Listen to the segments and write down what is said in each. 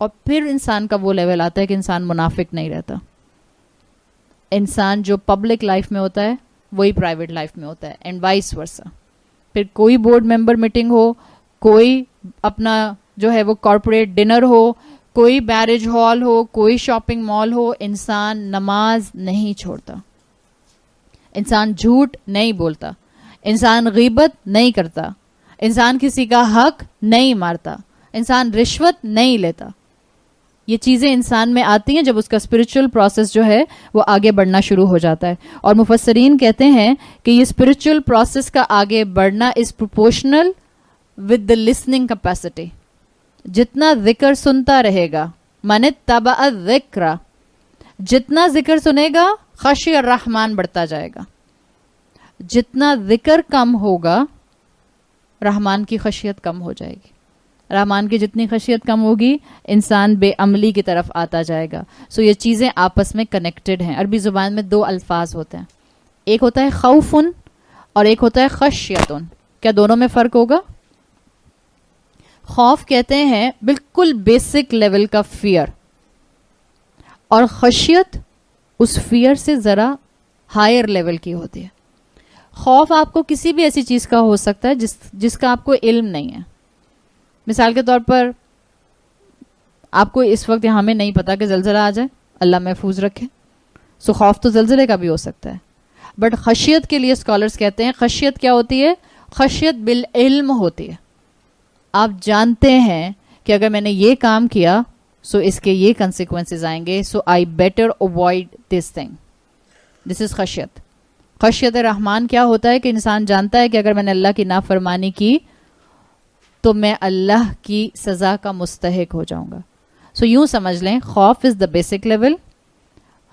اور پھر انسان کا وہ لیول آتا ہے کہ انسان منافق نہیں رہتا. انسان جو پبلک لائف میں ہوتا ہے وہی پرائیویٹ لائف میں ہوتا ہے, اینڈ وائس ورسا. پھر کوئی بورڈ ممبر میٹنگ ہو, کوئی اپنا جو ہے وہ کارپوریٹ ڈنر ہو, کوئی میرج ہال ہو, کوئی شاپنگ مال ہو, انسان نماز نہیں چھوڑتا, انسان جھوٹ نہیں بولتا, انسان غیبت نہیں کرتا, انسان کسی کا حق نہیں مارتا, انسان رشوت نہیں لیتا. یہ چیزیں انسان میں آتی ہیں جب اس کا اسپرچل پروسیس جو ہے وہ آگے بڑھنا شروع ہو جاتا ہے. اور مفسرین کہتے ہیں کہ یہ اسپرچل پروسیس کا آگے بڑھنا is proportional with the listening capacity. جتنا ذکر سنتا رہے گا, من اتبع الذکر, جتنا ذکر سنے گا خشی الرحمن بڑھتا جائے گا. جتنا ذکر کم ہوگا رحمان کی خشیت کم ہو جائے گی. رحمان کی جتنی خشیت کم ہوگی انسان بے عملی کی طرف آتا جائے گا. سو یہ چیزیں آپس میں کنیکٹڈ ہیں. عربی زبان میں دو الفاظ ہوتے ہیں, ایک ہوتا ہے خوفن اور ایک ہوتا ہے خشیتن. کیا دونوں میں فرق ہوگا؟ خوف کہتے ہیں بالکل بیسک لیول کا فیئر, اور خشیت اس فیئر سے ذرا ہائر لیول کی ہوتی ہے. خوف آپ کو کسی بھی ایسی چیز کا ہو سکتا ہے جس کا آپ کو علم نہیں ہے. مثال کے طور پر آپ کو اس وقت یہاں میں نہیں پتا کہ زلزلہ آ جائے, اللہ محفوظ رکھے, سو خوف تو زلزلے کا بھی ہو سکتا ہے. بٹ خشیت کے لیے اسکالرز کہتے ہیں خشیت کیا ہوتی ہے؟ خشیت بالعلم ہوتی ہے. آپ جانتے ہیں کہ اگر میں نے یہ کام کیا سو اس کے یہ کنسیکوینسز آئیں گے, so I better avoid this thing. This is خشیت. خشیت رحمان کیا ہوتا ہے کہ انسان جانتا ہے کہ اگر میں نے اللہ کی نافرمانی کی تو میں اللہ کی سزا کا مستحق ہو جاؤں گا. سو یوں سمجھ لیں, خوف از دا بیسک لیول,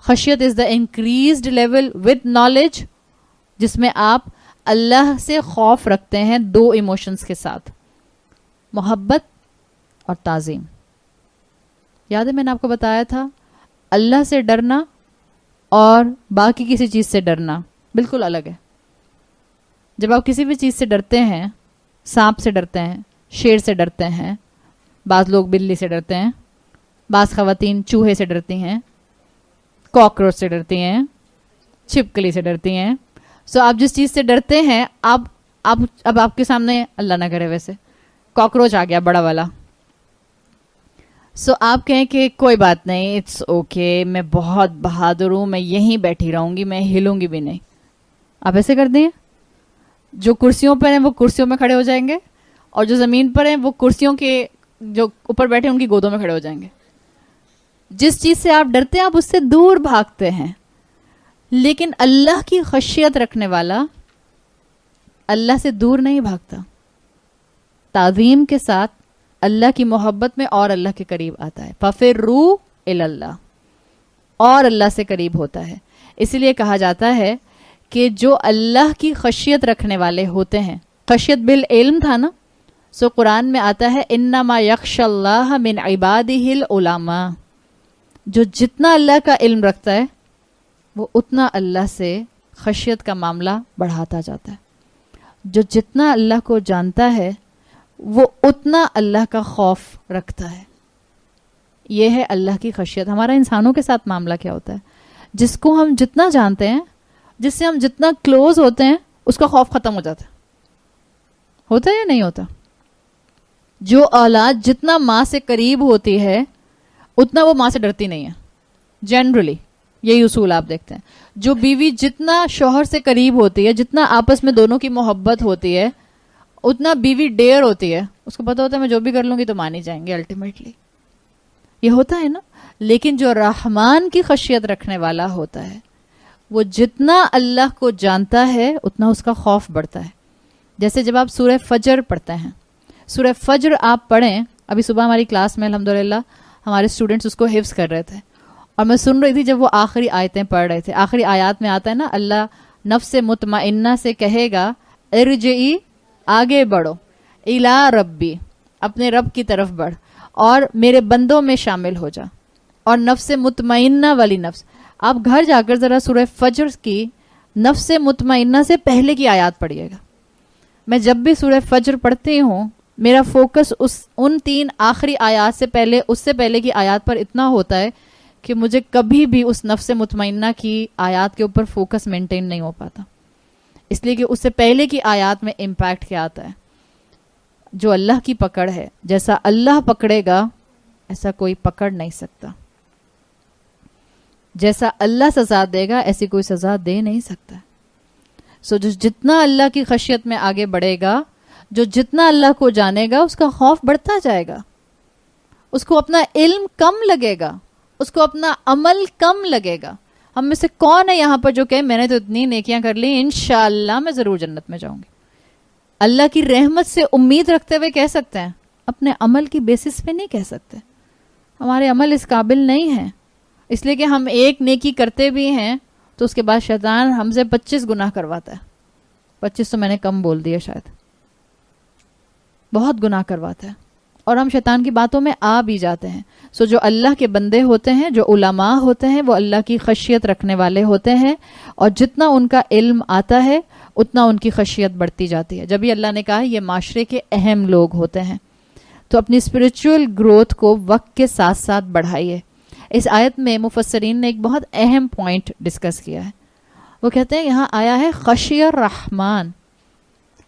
خشیت is the increased level with knowledge, جس میں آپ اللہ سے خوف رکھتے ہیں دو ایموشنز کے ساتھ, محبت اور تعظیم. یاد ہے میں نے آپ کو بتایا تھا اللہ سے ڈرنا اور باقی کسی چیز سے ڈرنا بالکل الگ ہے. جب آپ کسی بھی چیز سے ڈرتے ہیں, سانپ سے ڈرتے ہیں, شیر سے ڈرتے ہیں, بعض لوگ بلی سے ڈرتے ہیں, بعض خواتین چوہے سے ڈرتی ہیں, کاکروچ سے ڈرتی ہیں, چھپکلی سے ڈرتی ہیں. سو آپ جس چیز سے ڈرتے ہیں اب آپ کے سامنے اللہ نہ کرے ویسے کاکروچ آ گیا بڑا والا, سو آپ کہیں کہ کوئی بات نہیں, اٹس اوکے, میں بہت بہادر ہوں, میں یہیں بیٹھی رہوں گی, میں ہلوں گی بھی نہیں. آپ ایسے کر دیں, جو کرسیوں پر ہیں وہ کرسیوں میں کھڑے ہو جائیں گے, اور جو زمین پر ہیں وہ کرسیوں کے جو اوپر بیٹھے ان کی گودوں میں کھڑے ہو جائیں گے. جس چیز سے آپ ڈرتے ہیں آپ اس سے دور بھاگتے ہیں. لیکن اللہ کی خشیت رکھنے والا اللہ سے دور نہیں بھاگتا, تعظیم کے ساتھ اللہ کی محبت میں اور اللہ کے قریب آتا ہے. فَفِرُّوا إِلَى اللَّهِ, اور اللہ سے قریب ہوتا ہے. اسی لیے کہا جاتا ہے کہ جو اللہ کی خشیت رکھنے والے ہوتے ہیں, خشیت بالعلم تھا نا, سو قرآن میں آتا ہے انما یخشی اللہ من عبادہ العلماء. جو جتنا اللہ کا علم رکھتا ہے وہ اتنا اللہ سے خشیت کا معاملہ بڑھاتا جاتا ہے. جو جتنا اللہ کو جانتا ہے وہ اتنا اللہ کا خوف رکھتا ہے. یہ ہے اللہ کی خشیت. ہمارا انسانوں کے ساتھ معاملہ کیا ہوتا ہے؟ جس کو ہم جتنا جانتے ہیں, جس سے ہم جتنا کلوز ہوتے ہیں, اس کا خوف ختم ہو جاتا ہے. ہوتا ہے یا نہیں ہوتا؟ جو اولاد جتنا ماں سے قریب ہوتی ہے اتنا وہ ماں سے ڈرتی نہیں ہے. جنرلی یہی اصول آپ دیکھتے ہیں. جو بیوی جتنا شوہر سے قریب ہوتی ہے, جتنا آپس میں دونوں کی محبت ہوتی ہے, اتنا بیوی ڈیئر ہوتی ہے. اس کو پتا ہوتا ہے میں جو بھی کر لوں گی تو مان ہی جائیں گے الٹیمیٹلی. یہ ہوتا ہے نا. لیکن جو رحمان کی خشیت رکھنے والا ہوتا ہے وہ جتنا اللہ کو جانتا ہے اتنا اس کا خوف بڑھتا ہے. جیسے جب آپ سورہ فجر پڑھتے ہیں, سورہ فجر آپ پڑھیں, ابھی صبح ہماری کلاس میں الحمدللہ ہمارے اسٹوڈنٹس اس کو حفظ کر رہے تھے, اور میں سن رہی تھی جب وہ آخری آیتیں پڑھ رہے تھے. آخری آیات میں آتا ہے نا, اللہ نفس مطمئنہ سے کہے گا ارجعی, آگے بڑھو, الی ربی, اپنے رب کی طرف بڑھ, اور میرے بندوں میں شامل ہو جا. اور نفس مطمئنہ والی نفس, آپ گھر جا کر ذرا سورہ فجر کی نفس مطمئنہ سے پہلے کی آیات پڑھیے گا. میں جب بھی سورہ فجر پڑھتی ہوں میرا فوکس ان 3 آخری آیات سے پہلے، اس سے پہلے کی آیات پر اتنا ہوتا ہے کہ مجھے کبھی بھی اس نفس مطمئنہ کی آیات کے اوپر فوکس مینٹین نہیں ہو پاتا، اس لیے کہ اس سے پہلے کی آیات میں امپیکٹ کیا آتا ہے. جو اللہ کی پکڑ ہے، جیسا اللہ پکڑے گا ایسا کوئی پکڑ نہیں سکتا، جیسا اللہ سزا دے گا ایسی کوئی سزا دے نہیں سکتا. سو جو جتنا اللہ کی خشیت میں آگے بڑھے گا، جو جتنا اللہ کو جانے گا، اس کا خوف بڑھتا جائے گا، اس کو اپنا علم کم لگے گا، اس کو اپنا عمل کم لگے گا. ہم میں سے کون ہے یہاں پر جو کہ میں نے تو اتنی نیکیاں کر لی، انشاءاللہ میں ضرور جنت میں جاؤں گی؟ اللہ کی رحمت سے امید رکھتے ہوئے کہہ سکتے ہیں، اپنے عمل کی بیسس پہ نہیں کہہ سکتے. ہمارے عمل اس قابل نہیں ہیں، اس لیے کہ ہم ایک نیکی کرتے بھی ہیں تو اس کے بعد شیطان ہم سے 25 گناہ کرواتا ہے. 25 تو میں نے کم بول دیا، شاید بہت گناہ کرواتا ہے، اور ہم شیطان کی باتوں میں آ بھی جاتے ہیں. سو جو اللہ کے بندے ہوتے ہیں، جو علماء ہوتے ہیں، وہ اللہ کی خشیت رکھنے والے ہوتے ہیں، اور جتنا ان کا علم آتا ہے اتنا ان کی خشیت بڑھتی جاتی ہے. جب بھی اللہ نے کہا یہ معاشرے کے اہم لوگ ہوتے ہیں، تو اپنی اسپرچول گروتھ کو وقت کے ساتھ ساتھ بڑھائیے. اس آیت میں مفسرین نے ایک بہت اہم پوائنٹ ڈسکس کیا ہے. وہ کہتے ہیں یہاں آیا ہے خشی الرحمن،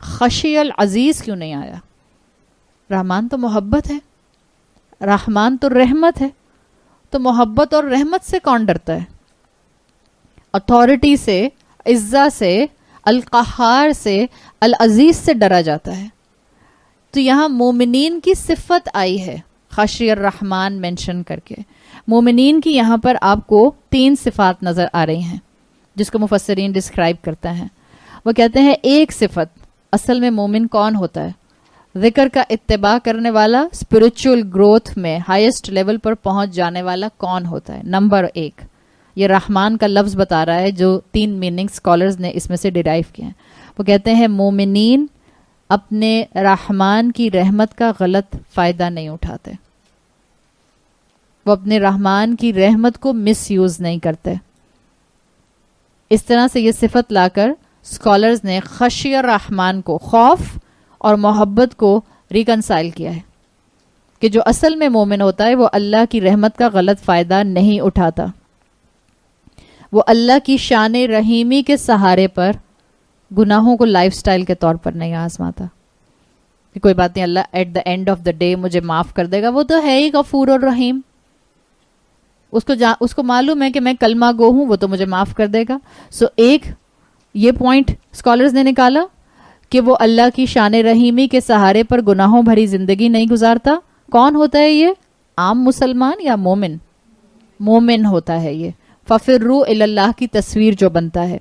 خشی العزیز کیوں نہیں آیا؟ رحمان تو محبت ہے، رحمان تو رحمت ہے، تو محبت اور رحمت سے کون ڈرتا ہے؟ اتھارٹی سے، عزت سے، القہار سے، العزیز سے ڈرا جاتا ہے. تو یہاں مومنین کی صفت آئی ہے خشی الرحمن مینشن کر کے. مومنین کی یہاں پر آپ کو 3 صفات نظر آ رہی ہیں جس کو مفسرین ڈسکرائب کرتا ہے. وہ کہتے ہیں ایک صفت، اصل میں مومن کون ہوتا ہے؟ ذکر کا اتباع کرنے والا، اسپرچول گروتھ میں ہائیسٹ لیول پر پہنچ جانے والا کون ہوتا ہے؟ نمبر 1. یہ رحمان کا لفظ بتا رہا ہے جو 3 میننگ اسکالرز نے اس میں سے ڈیرائیو کیے ہیں. وہ کہتے ہیں مومنین اپنے رحمان کی رحمت کا غلط فائدہ نہیں اٹھاتے، وہ اپنے رحمان کی رحمت کو مس یوز نہیں کرتے. اس طرح سے یہ صفت لا کر اسکالرز نے خشی الرحمن کو، خوف اور محبت کو ریکنسائل کیا ہے کہ جو اصل میں مومن ہوتا ہے وہ اللہ کی رحمت کا غلط فائدہ نہیں اٹھاتا، وہ اللہ کی شان رحیمی کے سہارے پر گناہوں کو لائف سٹائل کے طور پر نہیں آزماتا کہ کوئی بات نہیں، اللہ at the end of the day مجھے معاف کر دے گا، وہ تو ہے ہی غفور اور رحیم. اس کو معلوم ہے کہ میں کلمہ گو ہوں، وہ تو مجھے معاف کر دے گا. سو ایک یہ پوائنٹ اسکالرز نے نکالا کہ وہ اللہ کی شان رحیمی کے سہارے پر گناہوں بھری زندگی نہیں گزارتا. کون ہوتا ہے یہ؟ عام مسلمان یا مومن؟ مومن ہوتا ہے یہ. فَفِرُّوا إِلَى اللَّهِ کی تصویر جو بنتا ہے.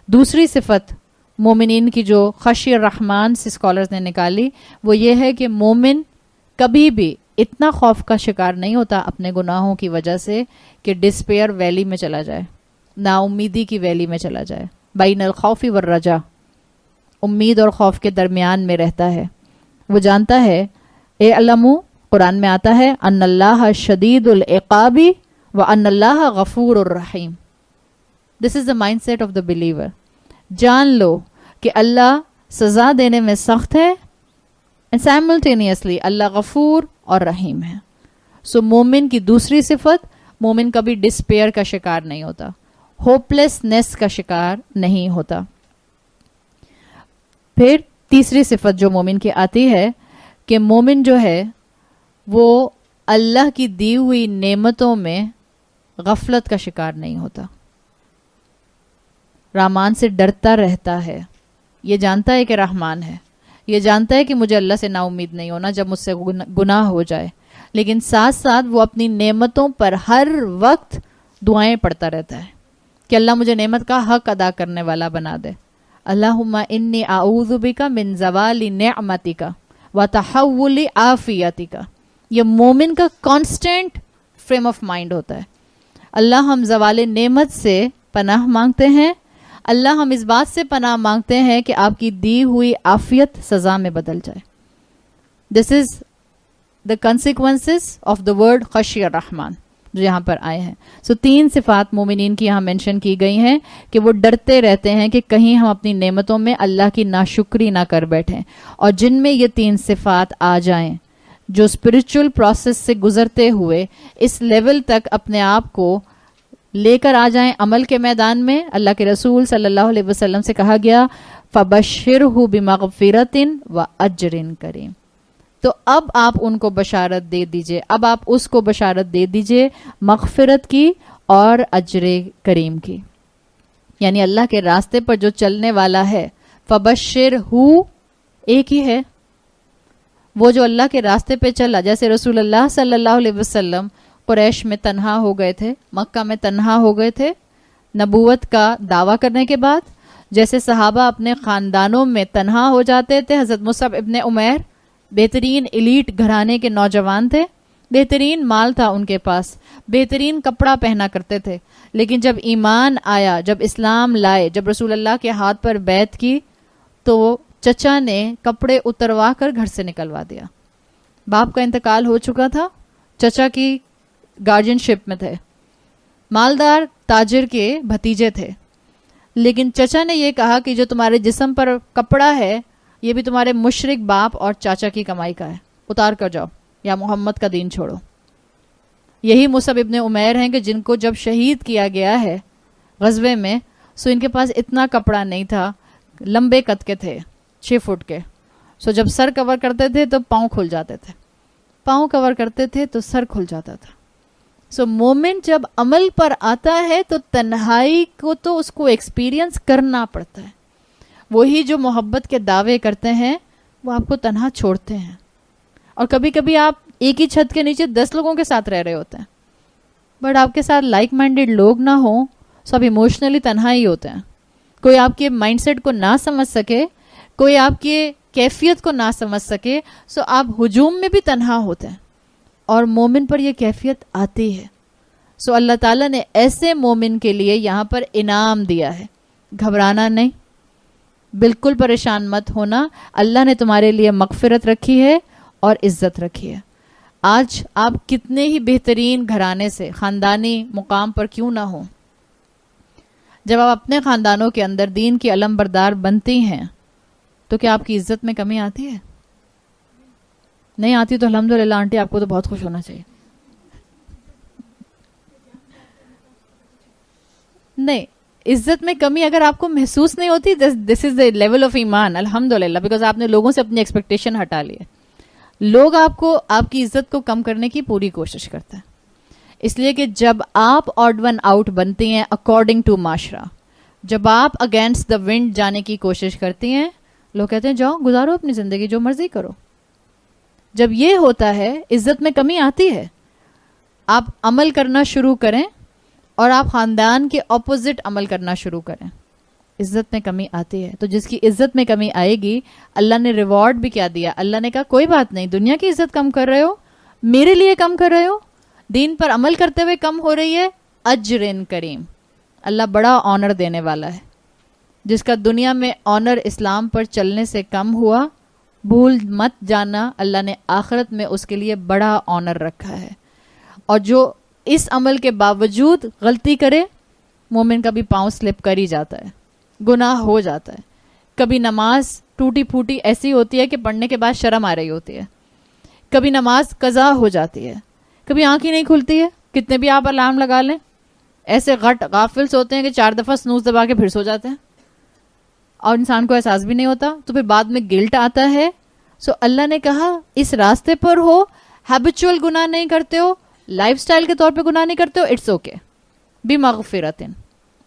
دوسری صفت مومنین کی جو خشی الرحمن سے اسکالرز نے نکالی وہ یہ ہے کہ مومن کبھی بھی اتنا خوف کا شکار نہیں ہوتا اپنے گناہوں کی وجہ سے کہ ڈسپیئر ویلی میں چلا جائے، نا امیدی کی ویلی میں چلا جائے. بین الخوف والرجا، امید اور خوف کے درمیان میں رہتا ہے. وہ جانتا ہے، اے علمو قرآن میں آتا ہے، ان اللہ شدید العقاب وان اللہ غفور الرحیم. This is the mindset of the believer. جان لو کہ اللہ سزا دینے میں سخت ہے and simultaneously اللہ غفور اور رحیم ہے. سو مومن کی دوسری صفت، مومن کبھی ڈسپیئر کا شکار نہیں ہوتا، ہوپلیسنس کا شکار نہیں ہوتا. پھر تیسری صفت جو مومن کی آتی ہے کہ مومن جو ہے وہ اللہ کی دی ہوئی نعمتوں میں غفلت کا شکار نہیں ہوتا، رحمان سے ڈرتا رہتا ہے. یہ جانتا ہے کہ رحمان ہے، یہ جانتا ہے کہ مجھے اللہ سے نا امید نہیں ہونا جب مجھ سے گناہ ہو جائے، لیکن ساتھ ساتھ وہ اپنی نعمتوں پر ہر وقت دعائیں پڑھتا رہتا ہے کہ اللہ مجھے نعمت کا حق ادا کرنے والا بنا دے. اللہم انی اعوذ بک من زوال نعمتک وتحول عافیتک. یہ مومن کا کانسٹنٹ فریم آف مائنڈ ہوتا ہے. اللہ ہم زوال نعمت سے پناہ مانگتے ہیں، اللہ ہم اس بات سے پناہ مانگتے ہیں کہ آپ کی دی ہوئی عافیت سزا میں بدل جائے. دس is the consequences of the word خشی الرحمن. جو یہاں پر آئے ہیں. سو 3 صفات مومنین کی یہاں مینشن کی گئی ہیں کہ وہ ڈرتے رہتے ہیں کہ کہیں ہم اپنی نعمتوں میں اللہ کی ناشکری نہ کر بیٹھیں. اور جن میں یہ 3 صفات آ جائیں، جو اسپرچل پروسیس سے گزرتے ہوئے اس لیول تک اپنے آپ کو لے کر آ جائیں عمل کے میدان میں، اللہ کے رسول صلی اللہ علیہ وسلم سے کہا گیا فَبَشِّرْهُ بِمَغْفِرَةٍ وَأَجْرٍ کریم. تو اب آپ ان کو بشارت دے دیجئے، اب آپ اس کو بشارت دے دیجئے مغفرت کی اور اجر کریم کی. یعنی اللہ کے راستے پر جو چلنے والا ہے، فَبَشِّرْهُ ایک ہی ہے، وہ جو اللہ کے راستے پہ چلا. جیسے رسول اللہ صلی اللہ علیہ وسلم قریش میں تنہا ہو گئے تھے، مکہ میں تنہا ہو گئے تھے نبوت کا دعویٰ کرنے کے بعد. جیسے صحابہ اپنے خاندانوں میں تنہا ہو جاتے تھے. حضرت مصعب ابن عمیر بہترین ایلیٹ گھرانے کے نوجوان تھے، بہترین مال تھا ان کے پاس، بہترین کپڑا پہنا کرتے تھے. لیکن جب ایمان آیا، جب اسلام لائے، جب رسول اللہ کے ہاتھ پر بیعت کی، تو چچا نے کپڑے اتروا کر گھر سے نکلوا دیا. باپ کا انتقال ہو چکا تھا، چچا کی گارڈین شپ میں تھے، مالدار تاجر کے بھتیجے تھے. لیکن چچا نے یہ کہا کہ جو تمہارے جسم پر کپڑا ہے یہ بھی تمہارے مشرک باپ اور چاچا کی کمائی کا ہے، اتار کر جاؤ یا محمد کا دین چھوڑو. یہی مصعب ابن عمیر ہیں کہ جن کو جب شہید کیا گیا ہے غزوے میں، سو ان کے پاس اتنا کپڑا نہیں تھا، لمبے قد کے تھے 6 فٹ کے. سو جب سر کور کرتے تھے تو پاؤں کھل جاتے تھے، پاؤں کور کرتے تھے تو سر کھل جاتا تھا. سو مومن جب عمل پر آتا ہے تو تنہائی کو تو اس کو ایکسپیرینس کرنا پڑتا ہے. وہی جو محبت کے دعوے کرتے ہیں وہ آپ کو تنہا چھوڑتے ہیں. اور کبھی کبھی آپ ایک ہی چھت کے نیچے 10 لوگوں کے ساتھ رہ رہے ہوتے ہیں، بٹ آپ کے ساتھ لائک مائنڈیڈ لوگ نہ ہوں، سب ایموشنلی تنہا ہی ہوتے ہیں. کوئی آپ کے مائنڈ سیٹ کو نہ سمجھ سکے، کوئی آپ کے کیفیت کو نہ سمجھ سکے، سو آپ ہجوم میں بھی تنہا ہوتے ہیں. اور مومن پر یہ کیفیت آتی ہے. سو اللہ تعالیٰ نے ایسے مومن کے لیے یہاں پر انعام دیا ہے. گھبرانا نہیں، بالکل پریشان مت ہونا. اللہ نے تمہارے لیے مغفرت رکھی ہے اور عزت رکھی ہے. آج آپ کتنے ہی بہترین گھرانے سے، خاندانی مقام پر کیوں نہ ہوں، جب آپ اپنے خاندانوں کے اندر دین کی علم بردار بنتی ہیں تو کیا آپ کی عزت میں کمی آتی ہے؟ نہیں آتی تو الحمدللہ آنٹی آپ کو تو بہت خوش ہونا چاہیے. نہیں، عزت میں کمی اگر آپ کو محسوس نہیں ہوتی، دس از دا لیول آف ایمان الحمدللہ، بیکاز آپ نے لوگوں سے اپنی ایکسپیکٹیشن ہٹا لی ہے. لوگ آپ کو، آپ کی عزت کو کم کرنے کی پوری کوشش کرتے ہیں، اس لیے کہ جب آپ آڈ ون آؤٹ بنتی ہیں اکارڈنگ ٹو معاشرہ، جب آپ اگینسٹ دا ونڈ جانے کی کوشش کرتی ہیں، لوگ کہتے ہیں جاؤ گزارو اپنی زندگی، جو مرضی کرو. جب یہ ہوتا ہے عزت میں کمی آتی ہے. آپ عمل کرنا شروع کریں اور آپ خاندان کے اپوزٹ عمل کرنا شروع کریں، عزت میں کمی آتی ہے. تو جس کی عزت میں کمی آئے گی، اللہ نے ریوارڈ بھی کیا دیا. اللہ نے کہا کوئی بات نہیں، دنیا کی عزت کم کر رہے ہو، میرے لیے کم کر رہے ہو، دین پر عمل کرتے ہوئے کم ہو رہی ہے، اجر کریم. اللہ بڑا آنر دینے والا ہے. جس کا دنیا میں آنر اسلام پر چلنے سے کم ہوا، بھول مت جانا اللہ نے آخرت میں اس کے لیے بڑا آنر رکھا ہے. اور جو اس عمل کے باوجود غلطی کرے، مومن کا بھی پاؤں سلپ کر ہی جاتا ہے، گناہ ہو جاتا ہے. کبھی نماز ٹوٹی پھوٹی ایسی ہوتی ہے کہ پڑھنے کے بعد شرم آ رہی ہوتی ہے، کبھی نماز قضا ہو جاتی ہے، کبھی آنکھ ہی نہیں کھلتی ہے، کتنے بھی آپ الارم لگا لیں. ایسے غٹ غافلس ہوتے ہیں کہ 4 دفعہ سنوز دبا کے پھر سو جاتے ہیں اور انسان کو احساس بھی نہیں ہوتا، تو پھر بعد میں گلٹ آتا ہے. سو اللہ نے کہا اس راستے پر ہو، ہیبچول گناہ نہیں کرتے ہو، لائف سٹائل کے طور پہ گناہ نہیں کرتے ہو، اٹس اوکے، بمغفرتن،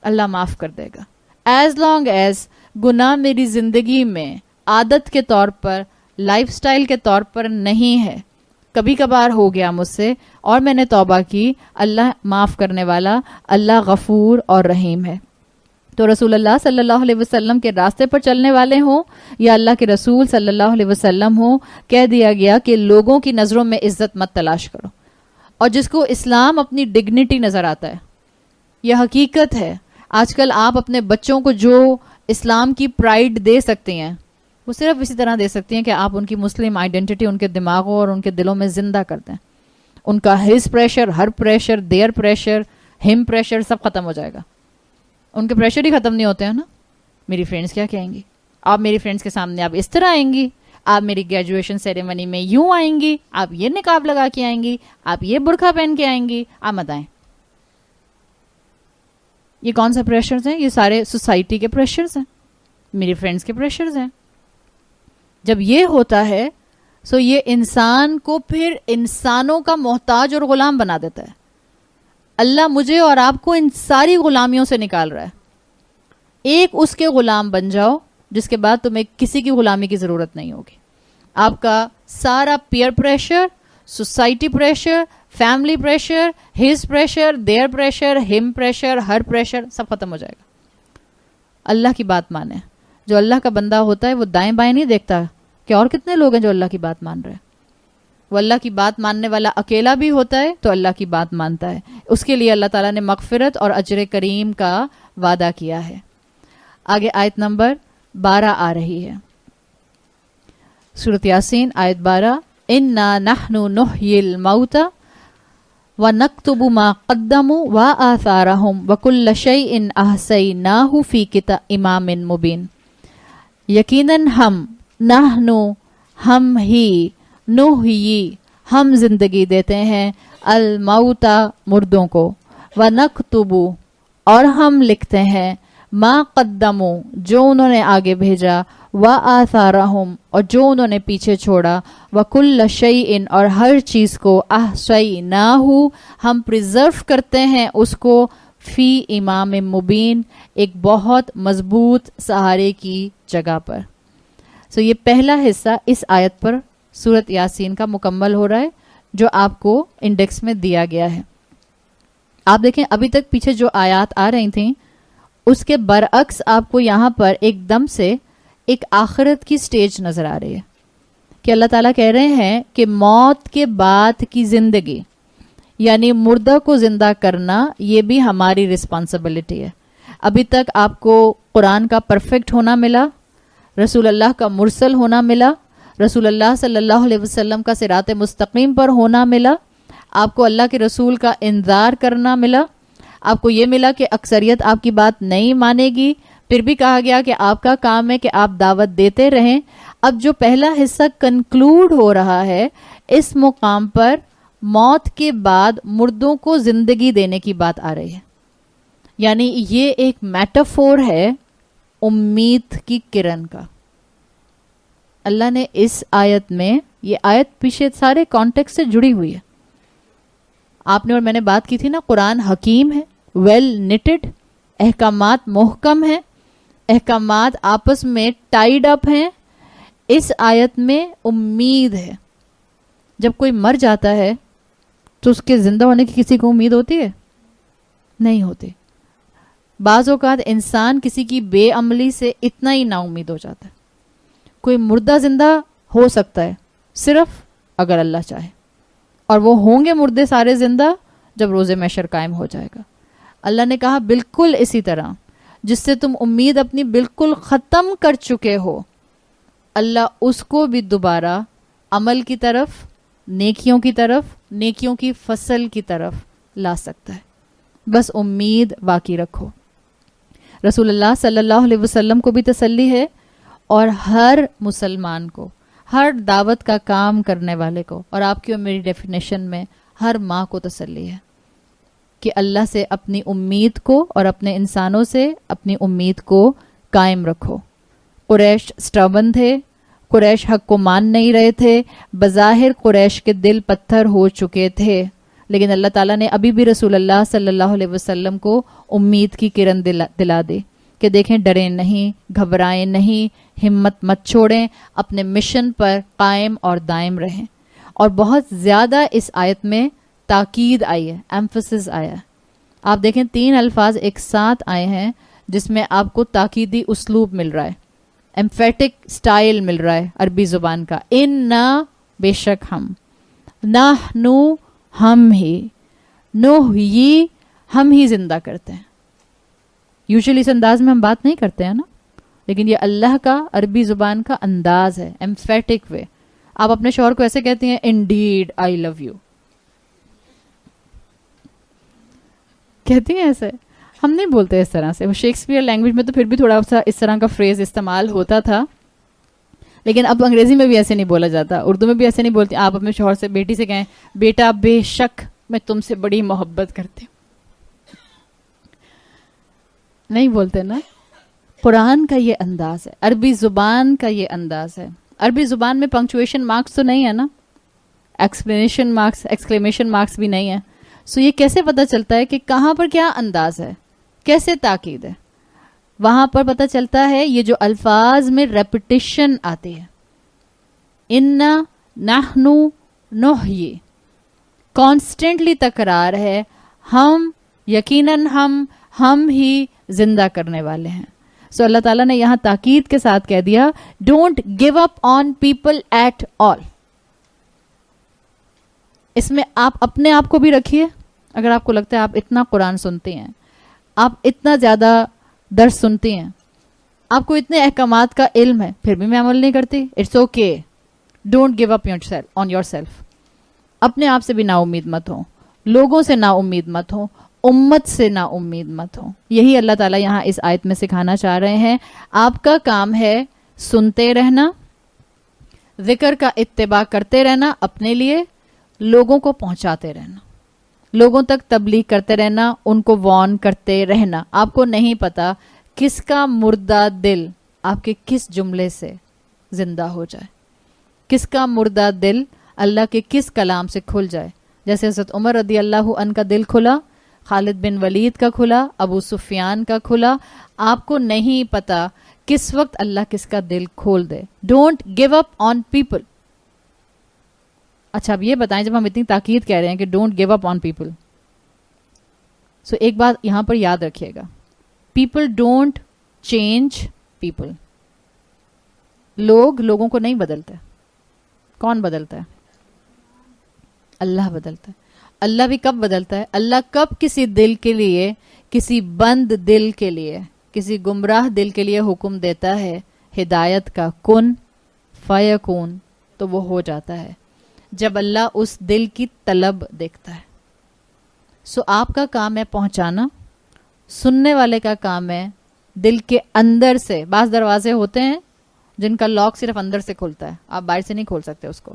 اللہ معاف کر دے گا. ایز لانگ ایز گناہ میری زندگی میں عادت کے طور پر، لائف سٹائل کے طور پر نہیں ہے، کبھی کبھار ہو گیا مجھ سے اور میں نے توبہ کی، اللہ معاف کرنے والا، اللہ غفور اور رحیم ہے. تو رسول اللہ صلی اللہ علیہ وسلم کے راستے پر چلنے والے ہوں یا اللہ کے رسول صلی اللہ علیہ وسلم ہوں، کہہ دیا گیا کہ لوگوں کی نظروں میں عزت مت تلاش کرو. اور جس کو اسلام اپنی ڈگنیٹی نظر آتا ہے، یہ حقیقت ہے. آج کل آپ اپنے بچوں کو جو اسلام کی پرائیڈ دے سکتے ہیں، وہ صرف اسی طرح دے سکتی ہیں کہ آپ ان کی مسلم آئیڈینٹی ان کے دماغوں اور ان کے دلوں میں زندہ کر دیں. ان کا his pressure, her pressure, their pressure, ہم پریشر سب ختم ہو جائے گا. ان کے پریشر ہی ختم نہیں ہوتے ہیں نا. میری فرینڈس کیا کہیں گی، آپ میری فرینڈس کے سامنے آپ اس طرح آئیں گی، آپ میری گریجویشن سیریمنی میں یوں آئیں گی، آپ یہ نقاب لگا کے آئیں گی، آپ یہ برقع پہن کے آئیں گی، آپ مت آئیں. یہ کون سا پریشرز ہیں؟ یہ سارے سوسائٹی کے پریشرز ہیں، میری فرینڈس کے پریشرز ہیں. جب یہ ہوتا ہے سو یہ انسان کو پھر انسانوں کا محتاج اور غلام بنا دیتا ہے. اللہ مجھے اور آپ کو ان ساری غلامیوں سے نکال رہا ہے. ایک اس کے غلام بن جاؤ جس کے بعد تمہیں کسی کی غلامی کی ضرورت نہیں ہوگی. آپ کا سارا peer pressure, society pressure, family pressure, his pressure, their pressure, ہم پریشر، ہر پریشر سب ختم ہو جائے گا. اللہ کی بات مانے. جو اللہ کا بندہ ہوتا ہے وہ دائیں بائیں نہیں دیکھتا کہ اور کتنے لوگ ہیں جو اللہ کی بات مان رہے ہیں. وہ اللہ کی بات ماننے والا اکیلا بھی ہوتا ہے تو اللہ کی بات مانتا ہے. اس کے لیے اللہ تعالیٰ نے مغفرت اور اجر کریم کا وعدہ کیا ہے. آگے آیت نمبر 12 آ رہی ہے، سورۃ یاسین آیت 12. انا نحن نحیی الموتى ونکتب ما قدموا وآثارهم وکل شیء احصیناہ فی امام مبین. یقیناً ہم ہی نحیی ہم زندگی دیتے ہیں الموتى مردوں کو، ونکتب اور ہم لکھتے ہیں ما قدموا جو انہوں نے آگے بھیجا، وآثارہم اور جو انہوں نے پیچھے چھوڑا، وکل شیء اور ہر چیز کو احصیناہ ہم پریزرو کرتے ہیں اس کو فی امام مبین ایک بہت مضبوط سہارے کی جگہ پر. سو یہ پہلا حصہ اس آیت پر سورۃ یاسین کا مکمل ہو رہا ہے جو آپ کو انڈیکس میں دیا گیا ہے. آپ دیکھیں ابھی تک پیچھے جو آیات آ رہی تھیں اس کے برعکس آپ کو یہاں پر ایک دم سے ایک آخرت کی سٹیج نظر آ رہی ہے کہ اللہ تعالیٰ کہہ رہے ہیں کہ موت کے بعد کی زندگی یعنی مردہ کو زندہ کرنا یہ بھی ہماری رسپانسبلٹی ہے. ابھی تک آپ کو قرآن کا پرفیکٹ ہونا ملا، رسول اللہ کا مرسل ہونا ملا، رسول اللہ صلی اللہ علیہ وسلم کا صراط مستقیم پر ہونا ملا، آپ کو اللہ کے رسول کا انذار کرنا ملا، آپ کو یہ ملا کہ اکثریت آپ کی بات نہیں مانے گی، پھر بھی کہا گیا کہ آپ کا کام ہے کہ آپ دعوت دیتے رہیں. اب جو پہلا حصہ کنکلوڈ ہو رہا ہے اس مقام پر موت کے بعد مردوں کو زندگی دینے کی بات آ رہی ہے. یعنی یہ ایک میٹافور ہے امید کی کرن کا. اللہ نے اس آیت میں، یہ آیت پیچھے سارے کانٹیکسٹ سے جڑی ہوئی ہے. آپ نے اور میں نے بات کی تھی نا، قرآن حکیم ہے، ویل نٹڈ، احکامات محکم ہیں، احکامات آپس میں ٹائیڈ اپ ہیں. اس آیت میں امید ہے. جب کوئی مر جاتا ہے تو اس کے زندہ ہونے کی کسی کو امید ہوتی ہے؟ نہیں ہوتی. بعض اوقات انسان کسی کی بے عملی سے اتنا ہی نا امید ہو جاتا ہے. کوئی مردہ زندہ ہو سکتا ہے صرف اگر اللہ چاہے، اور وہ ہوں گے مردے سارے زندہ جب روز محشر قائم ہو جائے گا. اللہ نے کہا بالکل اسی طرح جس سے تم امید اپنی بالکل ختم کر چکے ہو، اللہ اس کو بھی دوبارہ عمل کی طرف، نیکیوں کی طرف، نیکیوں کی فصل کی طرف لا سکتا ہے. بس امید باقی رکھو. رسول اللہ صلی اللہ علیہ وسلم کو بھی تسلی ہے اور ہر مسلمان کو، ہر دعوت کا کام کرنے والے کو، اور آپ کی اور میری ڈیفینیشن میں ہر ماں کو تسلی ہے کہ اللہ سے اپنی امید کو اور اپنے انسانوں سے اپنی امید کو قائم رکھو. قریش سٹربن تھے، قریش حق کو مان نہیں رہے تھے، بظاہر قریش کے دل پتھر ہو چکے تھے، لیکن اللہ تعالیٰ نے ابھی بھی رسول اللہ صلی اللہ علیہ وسلم کو امید کی کرن دلا دی کہ دیکھیں ڈریں نہیں، گھبرائیں نہیں، ہمت مت چھوڑیں، اپنے مشن پر قائم اور دائم رہیں. اور بہت زیادہ اس آیت میں تاکید آئی ہے، ایمفسس آیا ہے. آپ دیکھیں 3 الفاظ ایک ساتھ آئے ہیں جس میں آپ کو تاکیدی اسلوب مل رہا ہے، ایمفیٹک سٹائل مل رہا ہے عربی زبان کا. اِنَّا بے شک ہم، نحنو ہم ہی، نحیی ہم ہی زندہ کرتے ہیں. یوزلی اس انداز میں ہم بات نہیں کرتے ہیں نا، لیکن یہ اللہ کا عربی زبان کا انداز ہے، ایمفیٹک وے. آپ اپنے شوہر کو ایسے کہتے ہیں انڈیڈ آئی لو یو، کہتی ہیں ایسے. ہم نہیں بولتے اس طرح سے. وہ شیکسپیئر لینگویج میں تو پھر بھی تھوڑا سا اس طرح کا فریز استعمال ہوتا تھا, لیکن اب انگریزی میں بھی ایسے نہیں بولا جاتا, اردو میں بھی ایسے نہیں بولتی. آپ اپنے شوہر سے, بیٹی سے کہیں بیٹا بے شک میں تم سے بڑی محبت کرتی ہوں, نہیں بولتے نا. قرآن کا یہ انداز ہے, عربی زبان کا یہ انداز ہے. عربی زبان میں پنکچویشن مارکس تو نہیں ہے نا, ایکسپلینیشن مارکس, ایکسکلیمیشن مارکس بھی نہیں ہے. سو یہ کیسے پتہ چلتا ہے کہ کہاں پر کیا انداز ہے, کیسے تاکید ہے؟ وہاں پر پتہ چلتا ہے یہ جو الفاظ میں ریپیٹیشن آتی ہے, انا نحنو نحیی, کانسٹنٹلی تکرار ہے, ہم یقیناً ہم ہی زندہ کرنے والے ہیں. سو اللہ تعالیٰ نے یہاں تاکید کے ساتھ کہہ دیا don't give up on people at all. اس میں آپ اپنے آپ کو بھی رکھیے. اگر آپ کو لگتا ہے آپ اتنا قرآن سنتے ہیں, آپ اتنا زیادہ درس سنتی ہیں, آپ کو اتنے احکامات کا علم ہے, پھر بھی میں عمل نہیں کرتی, it's okay. Don't give up on yourself. اپنے آپ سے بھی نا امید مت ہو, لوگوں سے نا امید مت ہو, امت سے نا امید مت ہو. یہی اللہ تعالیٰ یہاں اس آیت میں سکھانا چاہ رہے ہیں. آپ کا کام ہے سنتے رہنا, ذکر کا اتباع کرتے رہنا, اپنے لیے لوگوں کو پہنچاتے رہنا, لوگوں تک تبلیغ کرتے رہنا, ان کو وارن کرتے رہنا. آپ کو نہیں پتا کس کا مردہ دل آپ کے کس جملے سے زندہ ہو جائے, کس کا مردہ دل اللہ کے کس کلام سے کھل جائے. جیسے حضرت عمر رضی اللہ عنہ کا دل کھلا, خالد بن ولید کا کھلا, ابو سفیان کا کھلا. آپ کو نہیں پتا کس وقت اللہ کس کا دل کھول دے. Don't give up on people. اچھا اب یہ بتائیں, جب ہم اتنی تاکید کہہ رہے ہیں کہ don't give up on people, so ایک بات یہاں پر یاد رکھیے گا, پیپل ڈونٹ چینج پیپل. لوگوں کو نہیں بدلتے. کون بدلتا ہے؟ اللہ بدلتا ہے. اللہ بھی کب بدلتا ہے؟ اللہ کب کسی دل کے لیے, کسی بند دل کے لیے, کسی گمراہ دل کے لیے حکم دیتا ہے ہدایت کا, کن فیکون, تو وہ ہو جاتا ہے جب اللہ اس دل کی طلب دیکھتا ہے. سو آپ کا کام ہے پہنچانا, سننے والے کا کام ہے دل کے اندر سے. بعض دروازے ہوتے ہیں جن کا لاک صرف اندر سے کھلتا ہے, آپ باہر سے نہیں کھول سکتے اس کو.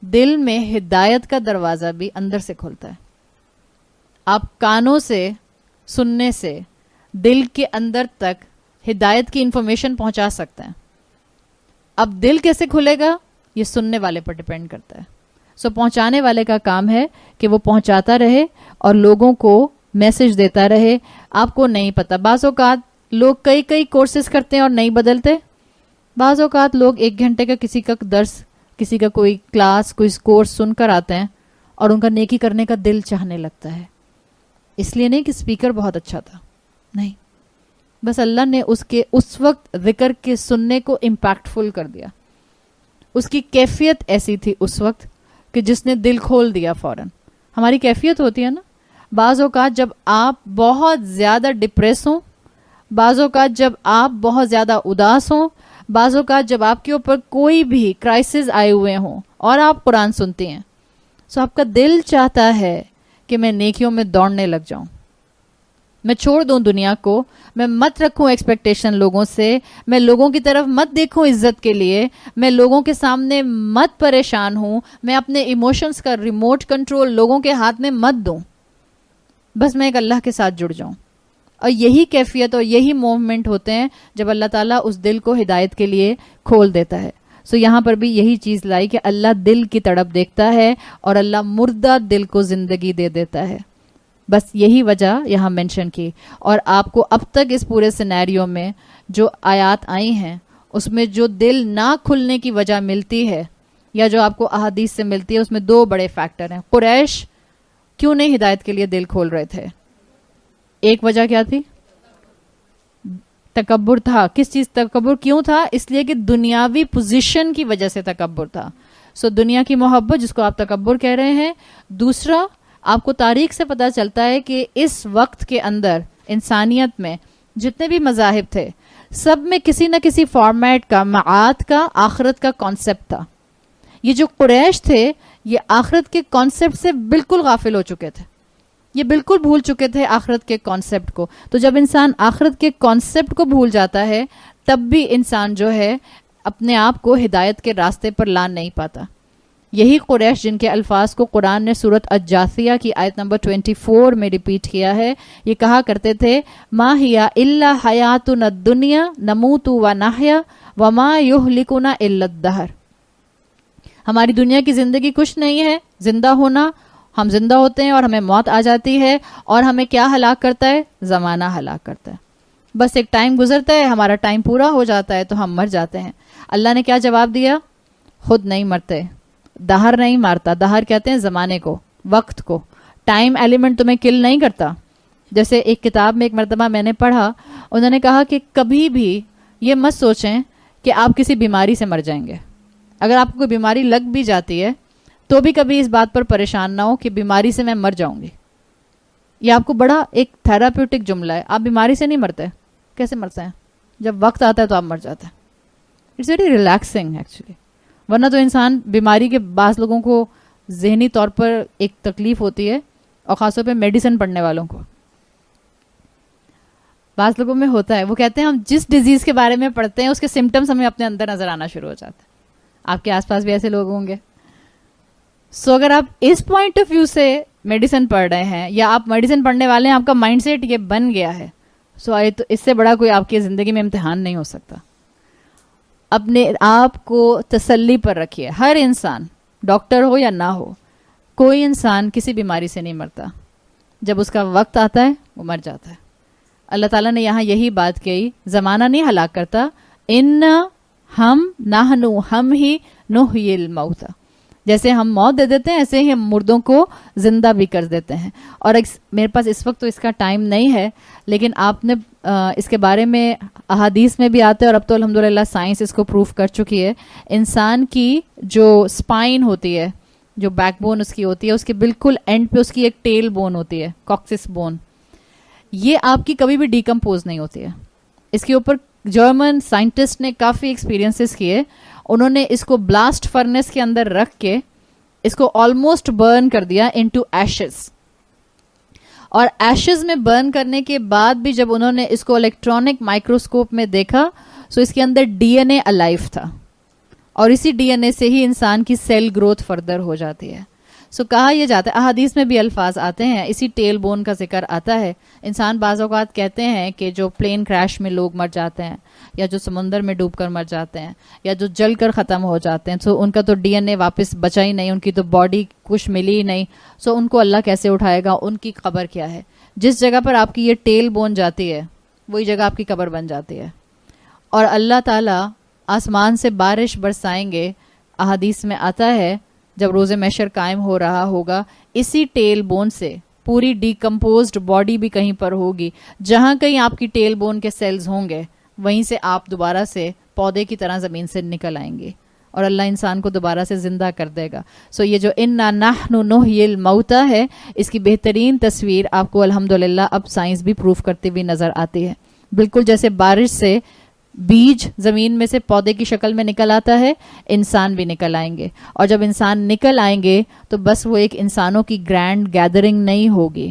دل میں ہدایت کا دروازہ بھی اندر سے کھلتا ہے. آپ کانوں سے سننے سے دل کے اندر تک ہدایت کی انفارمیشن پہنچا سکتے ہیں. اب دل کیسے کھلے گا یہ سننے والے پر ڈیپینڈ کرتا ہے. سو پہنچانے والے کا کام ہے کہ وہ پہنچاتا رہے اور لوگوں کو میسج دیتا رہے. آپ کو نہیں پتا, بعض اوقات لوگ کئی کورسز کرتے ہیں اور نہیں بدلتے. بعض اوقات لوگ 1 گھنٹے کا کسی کا درس, کسی کا کوئی کلاس, کوئی کورس سن کر آتے ہیں اور ان کا نیکی کرنے کا دل چاہنے لگتا ہے. اس لیے نہیں کہ اسپیکر بہت اچھا تھا, نہیں, بس اللہ نے اس وقت ذکر کے سننے کو امپیکٹ فل کر دیا. اس کی کیفیت ایسی تھی اس وقت کہ جس نے دل کھول دیا فوراً. ہماری کیفیت ہوتی ہے نا, بعض اوقات جب آپ بہت زیادہ ڈپریس ہوں, بعض اوقات جب آپ بہت زیادہ اداس ہوں, بعض اوقات جب آپ کے اوپر کوئی بھی کرائسس آئے ہوئے ہوں اور آپ قرآن سنتے ہیں, سو آپ کا دل چاہتا ہے کہ میں نیکیوں میں دوڑنے لگ جاؤں, میں چھوڑ دوں دنیا کو, میں مت رکھوں ایکسپیکٹیشن لوگوں سے, میں لوگوں کی طرف مت دیکھوں عزت کے لیے, میں لوگوں کے سامنے مت پریشان ہوں, میں اپنے ایموشنز کا ریموٹ کنٹرول لوگوں کے ہاتھ میں مت دوں, بس میں ایک اللہ کے ساتھ جڑ جاؤں. اور یہی کیفیت اور یہی موومنٹ ہوتے ہیں جب اللہ تعالیٰ اس دل کو ہدایت کے لیے کھول دیتا ہے. سو یہاں پر بھی یہی چیز لائی کہ اللہ دل کی تڑپ دیکھتا ہے اور اللہ مردہ دل کو زندگی دے دیتا ہے. بس یہی وجہ یہاں مینشن کی. اور آپ کو اب تک اس پورے سینیریو میں جو آیات آئی ہیں اس میں جو دل نہ کھلنے کی وجہ ملتی ہے یا جو آپ کو احادیث سے ملتی ہے, اس میں 2 بڑے فیکٹر ہیں. قریش کیوں نہیں ہدایت کے لیے دل کھول رہے تھے؟ ایک وجہ کیا تھی؟ تکبر تھا. کس چیز تکبر کیوں تھا؟ اس لیے کہ دنیاوی پوزیشن کی وجہ سے تکبر تھا. سو دنیا کی محبت جس کو آپ تکبر کہہ رہے ہیں. دوسرا, آپ کو تاریخ سے پتہ چلتا ہے کہ اس وقت کے اندر انسانیت میں جتنے بھی مذاہب تھے سب میں کسی نہ کسی فارمیٹ کا, معاد کا, آخرت کا کانسیپٹ تھا. یہ جو قریش تھے یہ آخرت کے کانسیپٹ سے بالکل غافل ہو چکے تھے. یہ بالکل بھول چکے تھے آخرت کے کانسیپٹ کو. تو جب انسان آخرت کے کانسیپٹ کو بھول جاتا ہے تب بھی انسان جو ہے اپنے آپ کو ہدایت کے راستے پر لا نہیں پاتا. یہی قریش جن کے الفاظ کو قرآن نے سورۃ الجاثیہ کی آیت نمبر 24 میں ریپیٹ کیا ہے, یہ کہا کرتے تھے ما ہی الا حیاتنا الدنیا نموت و نحیا وما یہلکنا الا الدہر. ہماری دنیا کی زندگی کچھ نہیں ہے, زندہ ہونا, ہم زندہ ہوتے ہیں اور ہمیں موت آ جاتی ہے, اور ہمیں کیا ہلاک کرتا ہے؟ زمانہ ہلاک کرتا ہے. بس ایک ٹائم گزرتا ہے, ہمارا ٹائم پورا ہو جاتا ہے تو ہم مر جاتے ہیں. اللہ نے کیا جواب دیا؟ خود نہیں مرتے, دہر نہیں مارتا. دہر کہتے ہیں زمانے کو, وقت کو. ٹائم ایلیمنٹ تمہیں کل نہیں کرتا. جیسے ایک کتاب میں ایک مرتبہ میں نے پڑھا, انہوں نے کہا کہ کبھی بھی یہ مت سوچیں کہ آپ کسی بیماری سے مر جائیں گے. اگر آپ کو کوئی بیماری لگ بھی جاتی ہے تو بھی کبھی اس بات پر پریشان نہ ہو کہ بیماری سے میں مر جاؤں گی. یہ آپ کو بڑا ایک تھراپیوٹک جملہ ہے. آپ بیماری سے نہیں مرتے. کیسے مرتے ہیں؟ جب وقت آتا ہے تو آپ مر جاتے ہیں. It's very relaxing actually. ورنہ تو انسان بیماری کے بعض لوگوں کو ذہنی طور پر ایک تکلیف ہوتی ہے, اور خاص طور پہ میڈیسن پڑھنے والوں کو بعض لوگوں میں ہوتا ہے. وہ کہتے ہیں ہم جس ڈیزیز کے بارے میں پڑھتے ہیں اس کے سمٹمز ہمیں اپنے اندر نظر آنا شروع ہو جاتے ہیں. آپ کے آس پاس بھی ایسے لوگ ہوں گے. سو اگر آپ اس پوائنٹ آف ویو سے میڈیسن پڑھ رہے ہیں یا آپ میڈیسن پڑھنے والے ہیں, آپ کا مائنڈ سیٹ یہ بن گیا ہے, سو تو اس سے بڑا کوئی آپ کی زندگی میں امتحان نہیں ہو سکتا. اپنے آپ کو تسلی پر رکھیے. ہر انسان, ڈاکٹر ہو یا نہ ہو, کوئی انسان کسی بیماری سے نہیں مرتا. جب اس کا وقت آتا ہے وہ مر جاتا ہے. اللہ تعالیٰ نے یہاں یہی بات کہی, زمانہ نہیں ہلاک کرتا. ان ہم ہی نحیی الموتى. جیسے ہم موت دے دیتے ہیں ایسے ہی ہم مردوں کو زندہ بھی کر دیتے ہیں. اور میرے پاس اس وقت تو اس کا ٹائم نہیں ہے, لیکن آپ نے اس کے بارے میں احادیث میں بھی آتے ہیں, اور اب تو الحمدللہ سائنس اس کو پروف کر چکی ہے. انسان کی جو اسپائن ہوتی ہے, جو بیک بون اس کی ہوتی ہے, اس کے بالکل اینڈ پہ اس کی ایک ٹیل بون ہوتی ہے, کاکسس بون. یہ آپ کی کبھی بھی ڈیکمپوز نہیں ہوتی ہے. اس کے اوپر جرمن سائنٹسٹ نے کافی ایکسپیرینسز کیے. انہوں نے اس کو بلاسٹ فرنس کے اندر رکھ کے اس کو آلموسٹ برن کر دیا انٹو ایشز. اور ایشز میں برن کرنے کے بعد بھی جب انہوں نے اس کو الیکٹرانک مائکروسکوپ میں دیکھا تو اس کے اندر ڈی این اے الائیو تھا, اور اسی ڈی این اے سے ہی انسان کی سیل گروتھ فردر ہو جاتی ہے. سو کہا یہ جاتا ہے, احادیث میں بھی الفاظ آتے ہیں, اسی ٹیل بون کا ذکر آتا ہے. انسان بعض اوقات کہتے ہیں کہ جو پلین کریش میں لوگ مر جاتے ہیں, یا جو سمندر میں ڈوب کر مر جاتے ہیں, یا جو جل کر ختم ہو جاتے ہیں, سو ان کا تو ڈی این اے واپس بچا ہی نہیں, ان کی تو باڈی کچھ ملی ہی نہیں, سو ان کو اللہ کیسے اٹھائے گا, ان کی قبر کیا ہے. جس جگہ پر آپ کی یہ ٹیل بون جاتی ہے وہی جگہ آپ کی قبر بن جاتی ہے. اور اللہ تعالیٰ آسمان سے بارش برسائیں گے. احادیث میں آتا ہے جب روز محشر قائم ہو رہا ہوگا, اسی ٹیل بون سے پوری ڈیکمپوزڈ باڈی بھی کہیں پر ہوگی, جہاں کہیں آپ کی ٹیل بون کے سیلز ہوں گے وہیں سے آپ دوبارہ سے پودے کی طرح زمین سے نکل آئیں گے, اور اللہ انسان کو دوبارہ سے زندہ کر دے گا. سو یہ جو انا نحن نحیی الموتى ہے, اس کی بہترین تصویر آپ کو الحمدللہ اب سائنس بھی پروف کرتی ہوئی نظر آتی ہے. بالکل جیسے بارش سے بیج زمین میں سے پودے کی شکل میں نکل آتا ہے, انسان بھی نکل آئیں گے. اور جب انسان نکل آئیں گے تو بس وہ ایک انسانوں کی گرینڈ گیدرنگ نہیں ہوگی,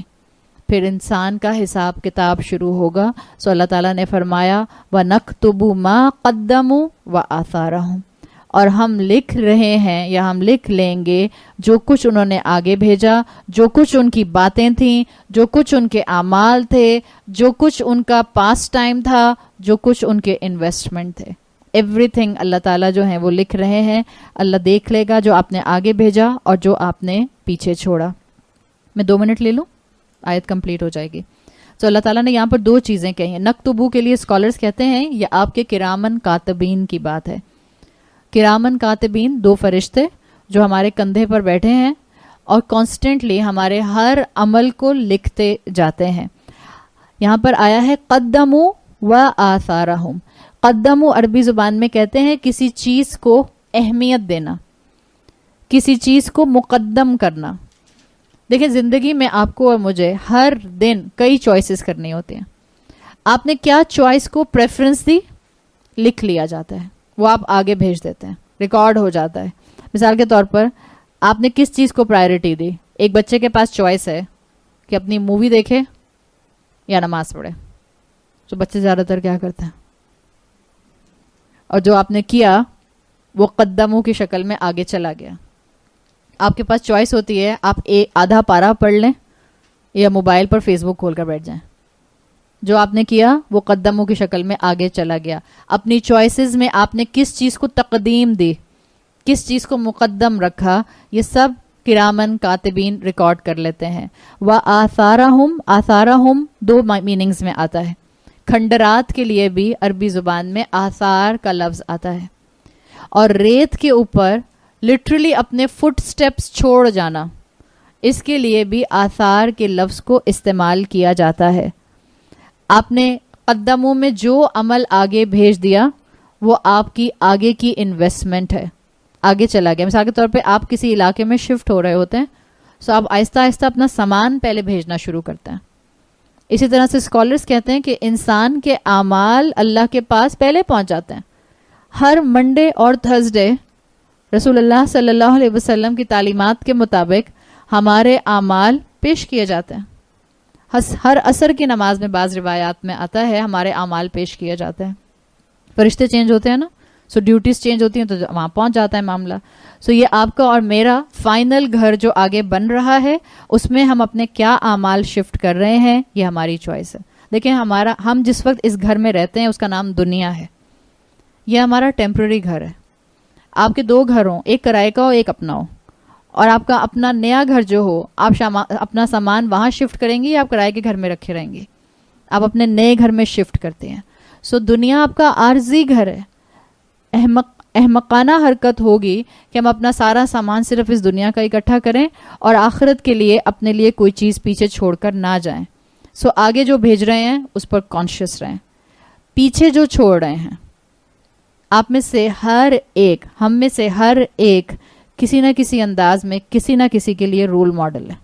پھر انسان کا حساب کتاب شروع ہوگا. سو اللہ تعالیٰ نے فرمایا وَنَكْتُبُ مَا قَدَّمُوا وَآثَارَهُمْ, اور ہم لکھ رہے ہیں یا ہم لکھ لیں گے جو کچھ انہوں نے آگے بھیجا, جو کچھ ان کی باتیں تھیں, جو کچھ ان کے اعمال تھے, جو کچھ ان کا پاس ٹائم تھا, جو کچھ ان کے انویسٹمنٹ تھے. ایوری تھنگ اللہ تعالیٰ جو ہیں وہ لکھ رہے ہیں. اللہ دیکھ لے گا جو آپ نے آگے بھیجا اور جو آپ نے پیچھے چھوڑا. میں 2 منٹ لے لوں, آیت کمپلیٹ ہو جائے گی. تو اللہ تعالیٰ نے یہاں پر 2 چیزیں کہی ہیں. نکتبو کے لیے اسکالرز کہتے ہیں یہ آپ کے کرامن کاتبین کی بات ہے. کرامن کاتبین 2 فرشتے جو ہمارے کندھے پر بیٹھے ہیں اور کانسٹنٹلی ہمارے ہر عمل کو لکھتے جاتے ہیں. یہاں پر آیا ہے قدموا وآثارہم. قدموا عربی زبان میں کہتے ہیں کسی چیز کو اہمیت دینا, کسی چیز کو مقدم کرنا. دیکھیں زندگی میں آپ کو اور مجھے ہر دن کئی چوائسز کرنی ہوتی ہیں. آپ نے کیا چوائس کو پریفرنس دی, لکھ لیا جاتا ہے, وہ آپ آگے بھیج دیتے ہیں, ریکارڈ ہو جاتا ہے. مثال کے طور پر آپ نے کس چیز کو پرائرٹی دی. ایک بچے کے پاس چوائس ہے کہ اپنی مووی دیکھے یا نماز پڑھے. تو بچے زیادہ تر کیا کرتے ہیں, اور جو آپ نے کیا وہ قدموں کی شکل میں آگے چلا گیا. آپ کے پاس چوائس ہوتی ہے, آپ آدھا پارا پڑھ لیں یا موبائل پر فیس بک کھول کر بیٹھ جائیں. جو آپ نے کیا وہ قدموں کی شکل میں آگے چلا گیا. اپنی چوائسز میں آپ نے کس چیز کو تقدیم دی, کس چیز کو مقدم رکھا, یہ سب کرامن کاتبین ریکارڈ کر لیتے ہیں. آثارہم دو میننگز میں آتا ہے. کھنڈرات کے لیے بھی عربی زبان میں آثار کا لفظ آتا ہے, اور ریت کے اوپر لٹرلی اپنے فٹ سٹیپس چھوڑ جانا, اس کے لیے بھی آثار کے لفظ کو استعمال کیا جاتا ہے. آپ نے قدموں میں جو عمل آگے بھیج دیا وہ آپ کی آگے کی انویسٹمنٹ ہے, آگے چلا گیا. مثال کے طور پہ آپ کسی علاقے میں شفٹ ہو رہے ہوتے ہیں, سو آپ آہستہ آہستہ اپنا سامان پہلے بھیجنا شروع کرتے ہیں. اسی طرح سے اسکالرس کہتے ہیں کہ انسان کے اعمال اللہ کے پاس پہلے پہنچ جاتے ہیں. ہر منڈے اور تھرسڈے رسول اللہ صلی اللہ علیہ وسلم کی تعلیمات کے مطابق ہمارے اعمال پیش کیے جاتے ہیں. ہر عصر کی نماز میں بعض روایات میں آتا ہے ہمارے اعمال پیش کیے جاتے ہیں. فرشتے چینج ہوتے ہیں نا, سو ڈیوٹیز چینج ہوتی ہیں تو وہاں پہنچ جاتا ہے معاملہ. سو یہ آپ کا اور میرا فائنل گھر جو آگے بن رہا ہے, اس میں ہم اپنے کیا اعمال شفٹ کر رہے ہیں, یہ ہماری چوائس ہے. دیکھیں ہم جس وقت اس گھر میں رہتے ہیں اس کا نام دنیا ہے. یہ ہمارا ٹیمپرری گھر ہے. آپ کے دو گھر ہوں, ایک کرائے کا ہو ایک اپنا ہو, اور آپ کا اپنا نیا گھر جو ہو, آپ اپنا سامان وہاں شفٹ کریں گے یا آپ کرائے کے گھر میں رکھے رہیں گے؟ آپ اپنے نئے گھر میں شفٹ کرتے ہیں. سو دنیا آپ کا عارضی گھر ہے. احمقانہ حرکت ہوگی کہ ہم اپنا سارا سامان صرف اس دنیا کا اکٹھا کریں اور آخرت کے لیے اپنے لیے کوئی چیز پیچھے چھوڑ کر نہ جائیں. سو آگے جو بھیج رہے ہیں اس پر کانشیس رہیں, پیچھے جو چھوڑ رہے ہیں. آپ میں سے ہر ایک, ہم میں سے ہر ایک کسی نہ کسی انداز میں کسی نہ کسی کے لیے رول ماڈل ہے.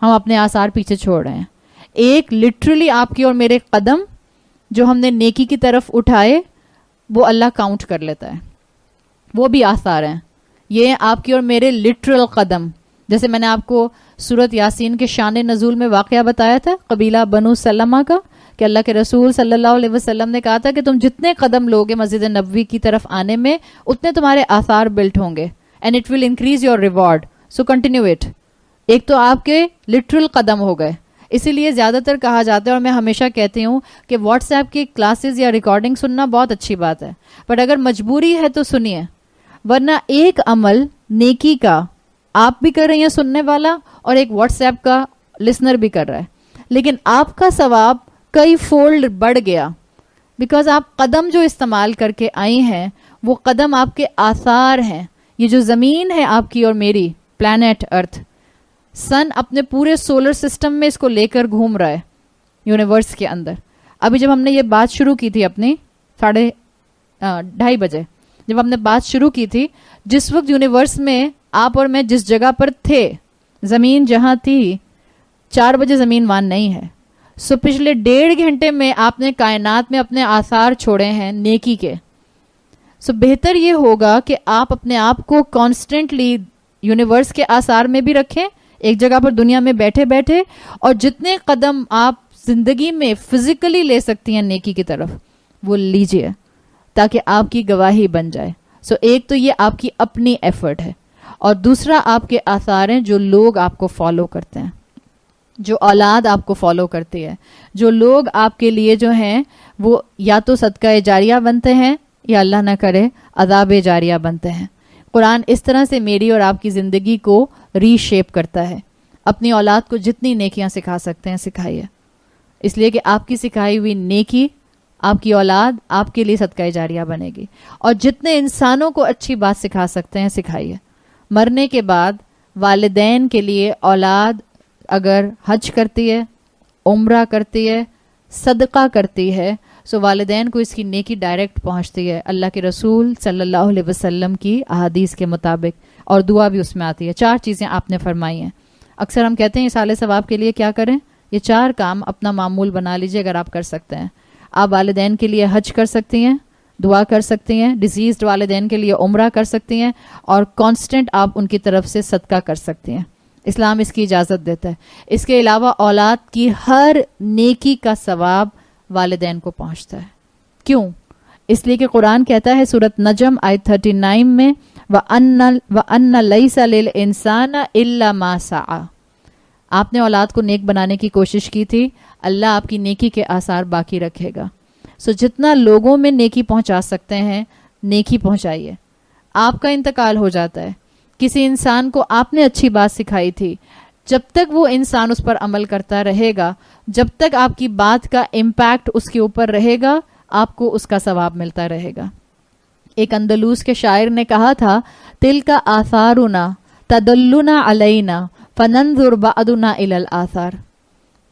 ہم اپنے آثار پیچھے چھوڑ رہے ہیں. ایک لٹرلی آپ کی اور میرے قدم جو ہم نے نیکی کی طرف اٹھائے وہ اللہ کاؤنٹ کر لیتا ہے, وہ بھی آثار ہیں. یہ آپ کی اور میرے لٹرل قدم, جیسے میں نے آپ کو سورت یاسین کے شان نزول میں واقعہ بتایا تھا قبیلہ بنو سلمہ کا, کہ اللہ کے رسول صلی اللہ علیہ وسلم نے کہا تھا کہ تم جتنے قدم لوگے مسجد نبوی کی طرف آنے میں اتنے تمہارے آثار بلٹ ہوں گے, and it will increase your reward, so continue it. ایک تو آپ کے لٹرل قدم ہو گئے. اسی لیے زیادہ تر کہا جاتا ہے, اور میں ہمیشہ کہتی ہوں کہ واٹس ایپ کی کلاسز یا ریکارڈنگ سننا بہت اچھی بات ہے, بٹ اگر مجبوری ہے تو سنیے, ورنہ ایک عمل نیکی کا آپ بھی کر رہی ہیں سننے والا, اور ایک واٹس ایپ کا لسنر بھی کر رہا ہے, لیکن آپ کا ثواب کئی فولڈ بڑھ گیا, بیکاز آپ قدم جو استعمال کر کے آئی ہیں وہ قدم آپ کے آثار ہیں. یہ جو زمین ہے آپ کی اور میری, پلانٹ ارتھ, سن اپنے پورے سولر سسٹم میں اس کو لے کر گھوم رہا ہے یونیورس کے اندر. ابھی جب ہم نے یہ بات شروع کی تھی اپنی 2:30 بجے جب ہم نے بات شروع کی تھی, جس وقت یونیورس میں آپ اور میں جس جگہ پر تھے, زمین جہاں تھی 4 بجے زمین وہاں نہیں ہے. سو پچھلے 1.5 گھنٹے میں آپ نے کائنات میں اپنے آثار چھوڑے ہیں نیکی کے. سو بہتر یہ ہوگا کہ آپ اپنے آپ کو کانسٹنٹلی یونیورس کے آثار میں بھی رکھیں, ایک جگہ پر دنیا میں بیٹھے بیٹھے, اور جتنے قدم آپ زندگی میں فزیکلی لے سکتی ہیں نیکی کی طرف وہ لیجئے, تاکہ آپ کی گواہی بن جائے. سو ایک تو یہ آپ کی اپنی ایفرٹ ہے, اور دوسرا آپ کے آثار ہیں جو لوگ آپ کو فالو کرتے ہیں, جو اولاد آپ کو فالو کرتی ہے, جو لوگ آپ کے لیے جو ہیں وہ یا تو صدقہ جاریہ بنتے ہیں یا اللہ نہ کرے عذاب جاریہ بنتے ہیں. قرآن اس طرح سے میری اور آپ کی زندگی کو ری شیپ کرتا ہے. اپنی اولاد کو جتنی نیکیاں سکھا سکتے ہیں سکھائیے, اس لیے کہ آپ کی سکھائی ہوئی نیکی آپ کی اولاد آپ کے لیے صدقہ جاریہ بنے گی. اور جتنے انسانوں کو اچھی بات سکھا سکتے ہیں سکھائیے. مرنے کے بعد والدین کے لیے اولاد اگر حج کرتی ہے, عمرہ کرتی ہے, صدقہ کرتی ہے, سو والدین کو اس کی نیکی ڈائریکٹ پہنچتی ہے اللہ کے رسول صلی اللہ علیہ وسلم کی احادیث کے مطابق, اور دعا بھی اس میں آتی ہے. 4 چیزیں آپ نے فرمائی ہیں. اکثر ہم کہتے ہیں اصالہ ثواب کے لیے کیا کریں, یہ 4 کام اپنا معمول بنا لیجئے اگر آپ کر سکتے ہیں. آپ والدین کے لیے حج کر سکتی ہیں, دعا کر سکتی ہیں, ڈیزیزڈ والدین کے لیے عمرہ کر سکتی ہیں, اور کانسٹنٹ آپ ان کی طرف سے صدقہ کر سکتی ہیں. اسلام اس کی اجازت دیتا ہے. اس کے علاوہ اولاد کی ہر نیکی کا ثواب والدین کو پہنچتا ہے. کیوں؟ اس لیے کہ قرآن کہتا ہے سورۃ نجم آیت 39 میں وَأَنَّ لَيْسَ لِلْإِنسَانَ إِلَّا مَا سَعَى. آپ نے اولاد کو نیک بنانے کی کوشش کی تھی, اللہ آپ کی نیکی کے آثار باقی رکھے گا. جتنا لوگوں میں نیکی پہنچا سکتے ہیں نیکی پہنچائیے. آپ کا انتقال ہو جاتا ہے, کسی انسان کو آپ نے اچھی بات سکھائی تھی, جب تک وہ انسان اس پر عمل کرتا رہے گا, جب تک آپ کی بات کا امپیکٹ اس کے اوپر رہے گا, آپ کو اس کا ثواب ملتا رہے گا. ایک اندلوس کے شاعر نے کہا تھا تِلْکَ آثَارُنَا تَدُلُّنَا عَلَيْنَا فَنَنْظُرْ بَعْضُنَا إِلَى الْآثَارِ.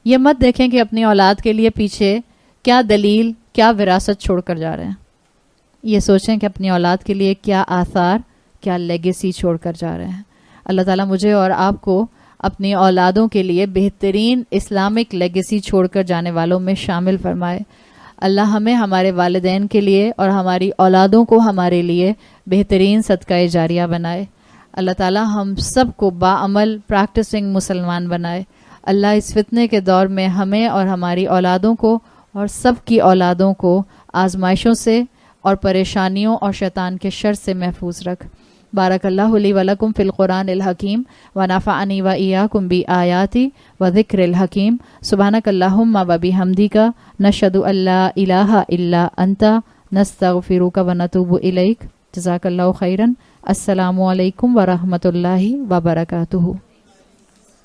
یہ مت دیکھیں کہ اپنی اولاد کے لیے پیچھے کیا دلیل, کیا وراثت چھوڑ کر جا رہے ہیں. یہ سوچیں کہ اپنی اولاد کے لیے کیا آثار, کیا لیگیسی چھوڑ کر جا رہے ہیں. اللہ تعالیٰ مجھے اور آپ کو اپنی اولادوں کے لیے بہترین اسلامک لیگیسی چھوڑ کر جانے والوں میں شامل فرمائے. اللہ ہمیں ہمارے والدین کے لیے اور ہماری اولادوں کو ہمارے لیے بہترین صدقہ جاریہ بنائے. اللہ تعالیٰ ہم سب کو باعمل پریکٹسنگ مسلمان بنائے. اللہ اس فتنے کے دور میں ہمیں اور ہماری اولادوں کو اور سب کی اولادوں کو آزمائشوں سے اور پریشانیوں اور شیطان کے شر سے محفوظ رکھ. بارک اللہ لی ولکم فی القرآن الحکیم ونفعنی وإیاکم بآیاتی وذکر الحکیم. سبحانک اللہم وبحمدک نشہد ان لا الہ الا انت نستغفرک ونتوب الیک. جزاک اللہ خیرا. السلام علیکم ورحمۃ اللہ وبرکاتہ.